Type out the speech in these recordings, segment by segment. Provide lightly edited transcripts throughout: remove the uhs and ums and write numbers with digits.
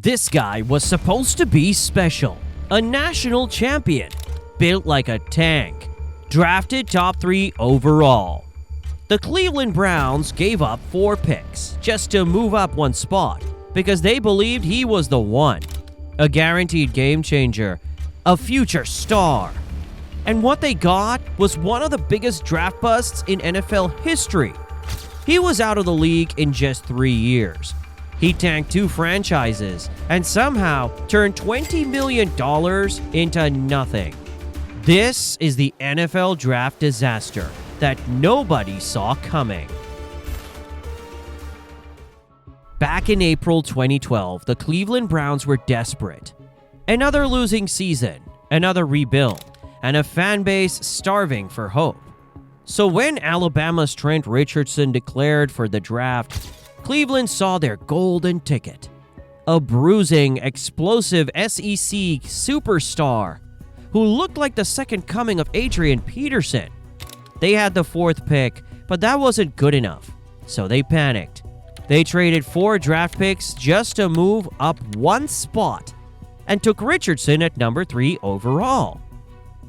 This guy was supposed to be special. A national champion, built like a tank, drafted top 3 overall. The Cleveland Browns gave up 4 picks just to move up 1 spot because they believed he was the one. A guaranteed game changer, a future star. And what they got was one of the biggest draft busts in NFL history. He was out of the league in just 3 years. He tanked 2 franchises and somehow turned $20 million into nothing. This is the NFL draft disaster that nobody saw coming. Back in April 2012, the Cleveland Browns were desperate. Another losing season, another rebuild, and a fan base starving for hope. So when Alabama's Trent Richardson declared for the draft, Cleveland saw their golden ticket. A bruising, explosive SEC superstar who looked like the second coming of Adrian Peterson. They had the 4th pick, but that wasn't good enough, so they panicked. They traded 4 draft picks just to move up 1 spot and took Richardson at number 3 overall.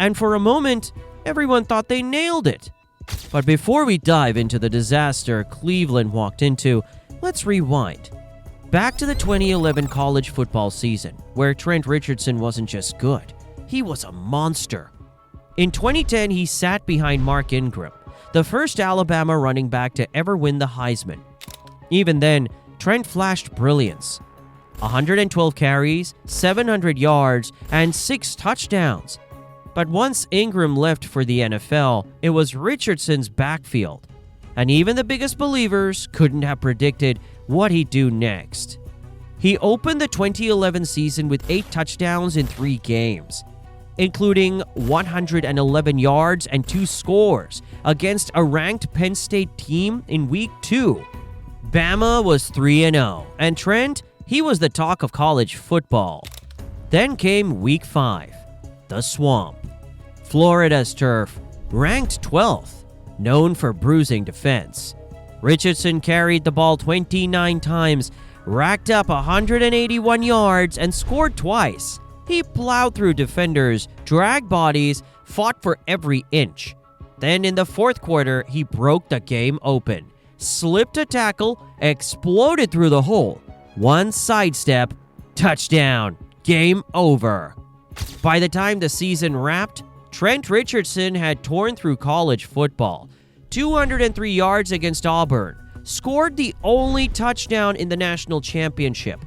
And for a moment, everyone thought they nailed it. But before we dive into the disaster Cleveland walked into, let's rewind. Back to the 2011 college football season, where Trent Richardson wasn't just good, he was a monster. In 2010, he sat behind Mark Ingram, the first Alabama running back to ever win the Heisman. Even then, Trent flashed brilliance. 112 carries, 700 yards, and 6 touchdowns. But once Ingram left for the NFL, it was Richardson's backfield. And even the biggest believers couldn't have predicted what he'd do next. He opened the 2011 season with 8 touchdowns in 3 games, including 111 yards and 2 scores against a ranked Penn State team in Week 2. Bama was 3-0, and Trent, he was the talk of college football. Then came Week 5, the Swamp. Florida's turf, ranked 12th, known for bruising defense. Richardson carried the ball 29 times, racked up 181 yards, and scored twice. He plowed through defenders, dragged bodies, fought for every inch. Then in the 4th quarter, he broke the game open, slipped a tackle, exploded through the hole. 1 sidestep, touchdown, game over. By the time the season wrapped, Trent Richardson had torn through college football. 203 yards against Auburn, scored the only touchdown in the national championship.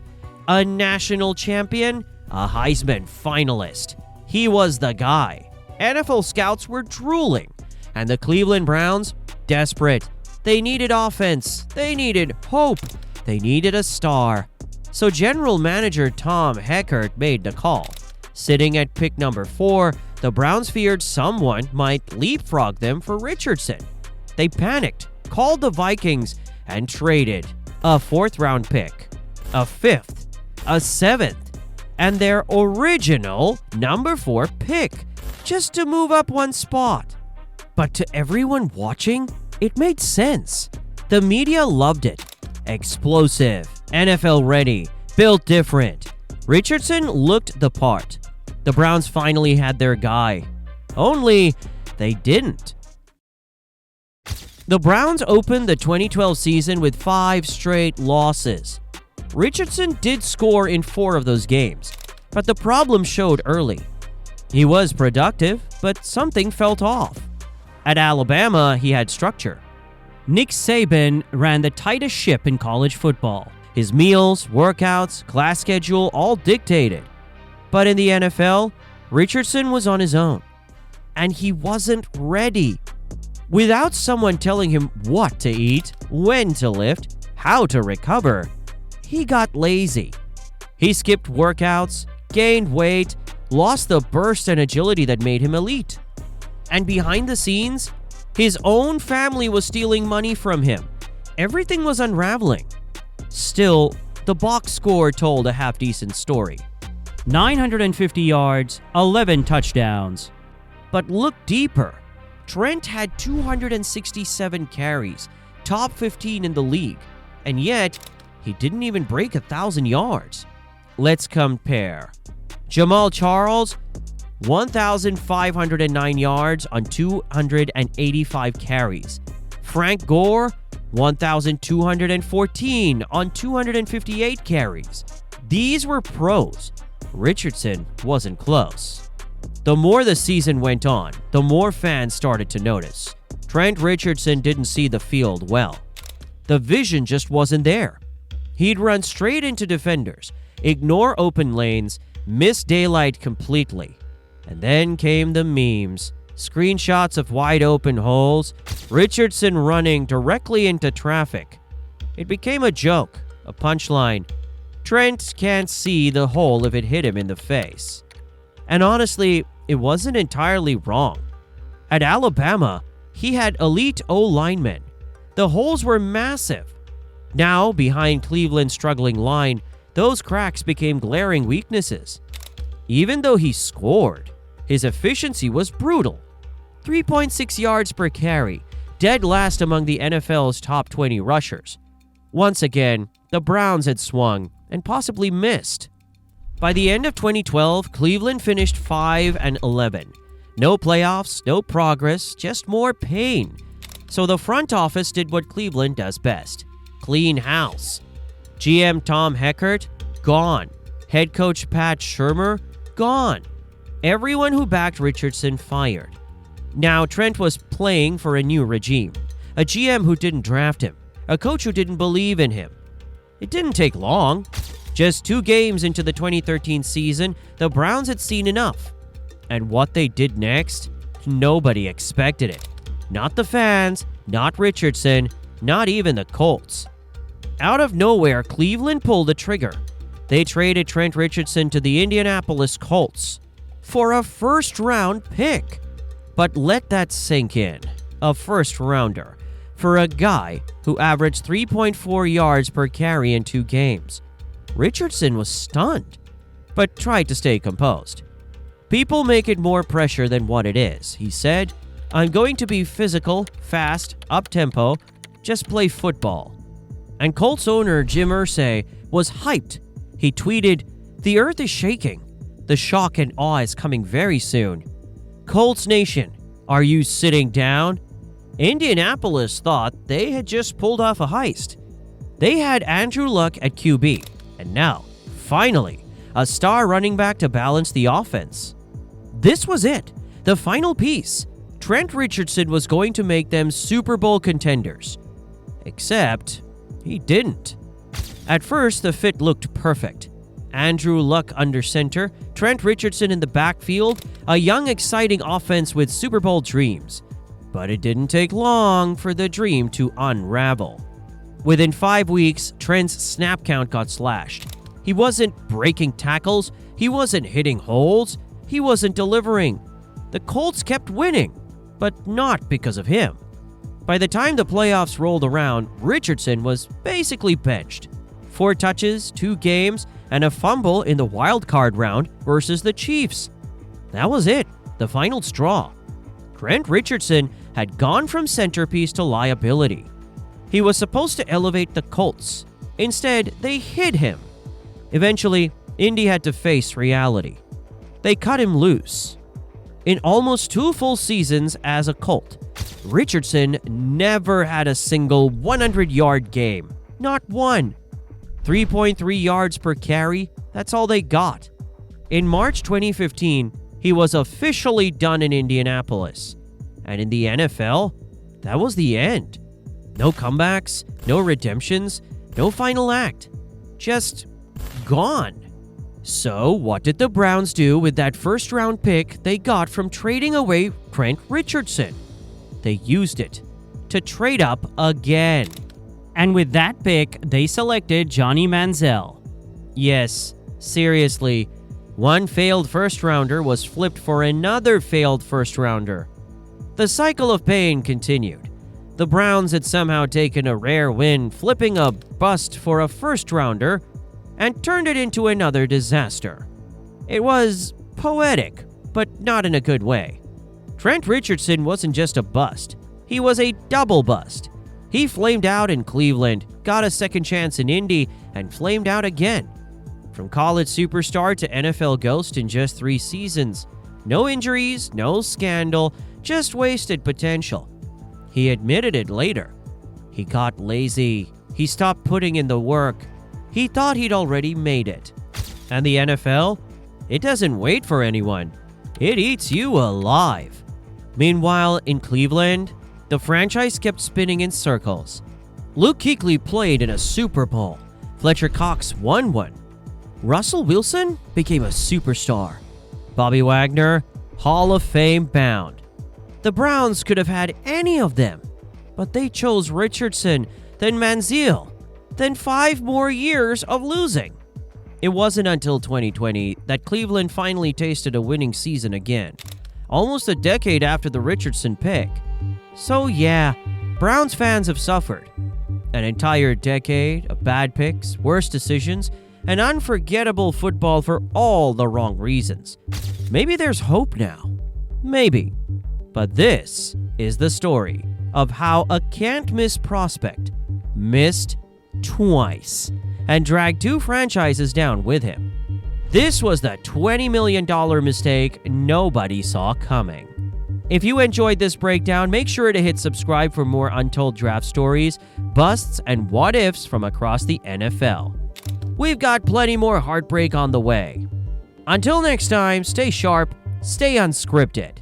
A national champion, a Heisman finalist. He was the guy. NFL scouts were drooling, and the Cleveland Browns, desperate. They needed offense. They needed hope. They needed a star. So General Manager Tom Heckert made the call. Sitting at pick number 4, the Browns feared someone might leapfrog them for Richardson. They panicked, called the Vikings, and traded a 4th-round pick, a 5th, a 7th, and their original number 4 pick, just to move up 1 spot. But to everyone watching, it made sense. The media loved it. Explosive, NFL ready, built different. Richardson looked the part. The Browns finally had their guy. Only they didn't. The Browns opened the 2012 season with 5 straight losses. Richardson did score in 4 of those games, but the problem showed early. He was productive, but something felt off. At Alabama, he had structure. Nick Saban ran the tightest ship in college football. His meals, workouts, class schedule all dictated. But in the NFL, Richardson was on his own. And he wasn't ready. Without someone telling him what to eat, when to lift, how to recover, he got lazy. He skipped workouts, gained weight, lost the burst and agility that made him elite. And behind the scenes, his own family was stealing money from him. Everything was unraveling. Still, the box score told a half-decent story. 950 yards, 11 touchdowns. But look deeper. Trent had 267 carries, top 15 in the league, and yet he didn't even break 1,000 yards. Let's compare. Jamal Charles, 1,509 yards on 285 carries. Frank Gore, 1,214 on 258 carries. These were pros. Richardson wasn't close. The more the season went on, the more fans started to notice. Trent Richardson didn't see the field well. The vision just wasn't there. He'd run straight into defenders, ignore open lanes, miss daylight completely. And then came the memes. Screenshots of wide open holes, Richardson running directly into traffic. It became a joke, a punchline. Trent can't see the hole if it hit him in the face. And honestly, it wasn't entirely wrong. At Alabama, he had elite O-linemen. The holes were massive. Now, behind Cleveland's struggling line, those cracks became glaring weaknesses. Even though he scored, his efficiency was brutal. 3.6 yards per carry, dead last among the NFL's top 20 rushers. Once again, the Browns had swung and possibly missed. By the end of 2012, Cleveland finished 5-11. No playoffs, no progress, just more pain. So the front office did what Cleveland does best: clean house. GM Tom Heckert, gone. Head coach Pat Shurmur, gone. Everyone who backed Richardson fired. Now Trent was playing for a new regime, a GM who didn't draft him, a coach who didn't believe in him. It didn't take long. Just 2 games into the 2013 season, the Browns had seen enough. And what they did next, nobody expected it. Not the fans, not Richardson, not even the Colts. Out of nowhere, Cleveland pulled the trigger. They traded Trent Richardson to the Indianapolis Colts for a first-round pick. But let that sink in. A first-rounder for a guy who averaged 3.4 yards per carry in 2 games. Richardson was stunned, but tried to stay composed. "People make it more pressure than what it is," he said. "I'm going to be physical, fast, up-tempo, just play football." And Colts owner Jim Irsay was hyped. He tweeted, "The earth is shaking. The shock and awe is coming very soon. Colts Nation, are you sitting down?" Indianapolis thought they had just pulled off a heist. They had Andrew Luck at QB, and now, finally, a star running back to balance the offense. This was it, the final piece. Trent Richardson was going to make them Super Bowl contenders. Except, he didn't. At first, the fit looked perfect. Andrew Luck under center, Trent Richardson in the backfield, a young, exciting offense with Super Bowl dreams. But it didn't take long for the dream to unravel. Within 5 weeks, Trent's snap count got slashed. He wasn't breaking tackles, he wasn't hitting holes, he wasn't delivering. The Colts kept winning, but not because of him. By the time the playoffs rolled around, Richardson was basically benched. 4 touches, 2 games, and a fumble in the wild card round versus the Chiefs. That was it, the final straw. Trent Richardson had gone from centerpiece to liability. He was supposed to elevate the Colts. Instead, they hid him. Eventually, Indy had to face reality. They cut him loose. In almost 2 full seasons as a Colt, Richardson never had a single 100-yard game. Not one. 3.3 yards per carry, that's all they got. In March 2015, he was officially done in Indianapolis. And in the NFL, that was the end. No comebacks, no redemptions, no final act. Just gone. So, what did the Browns do with that first-round pick they got from trading away Trent Richardson? They used it to trade up again. And with that pick, they selected Johnny Manziel. Yes, seriously, one failed first-rounder was flipped for another failed first-rounder. The cycle of pain continued. The Browns had somehow taken a rare win, flipping a bust for a first-rounder, and turned it into another disaster. It was poetic, but not in a good way. Trent Richardson wasn't just a bust. He was a double bust. He flamed out in Cleveland, got a second chance in Indy, and flamed out again. From college superstar to NFL ghost in just 3 seasons. No injuries, no scandal, just wasted potential. He admitted it later. He got lazy. He stopped putting in the work. He thought he'd already made it. And the NFL? It doesn't wait for anyone. It eats you alive. Meanwhile, in Cleveland, the franchise kept spinning in circles. Luke Kuechly played in a Super Bowl. Fletcher Cox won one. Russell Wilson became a superstar. Bobby Wagner, Hall of Fame bound. The Browns could have had any of them, but they chose Richardson, then Manziel, then 5 more years of losing. It wasn't until 2020 that Cleveland finally tasted a winning season again, almost a decade after the Richardson pick. So yeah, Browns fans have suffered. An entire decade of bad picks, worse decisions, and unforgettable football for all the wrong reasons. Maybe there's hope now. Maybe. But this is the story of how a can't-miss prospect missed twice and dragged 2 franchises down with him. This was the $20 million mistake nobody saw coming. If you enjoyed this breakdown, make sure to hit subscribe for more untold draft stories, busts, and what-ifs from across the NFL. We've got plenty more heartbreak on the way. Until next time, stay sharp, stay unscripted.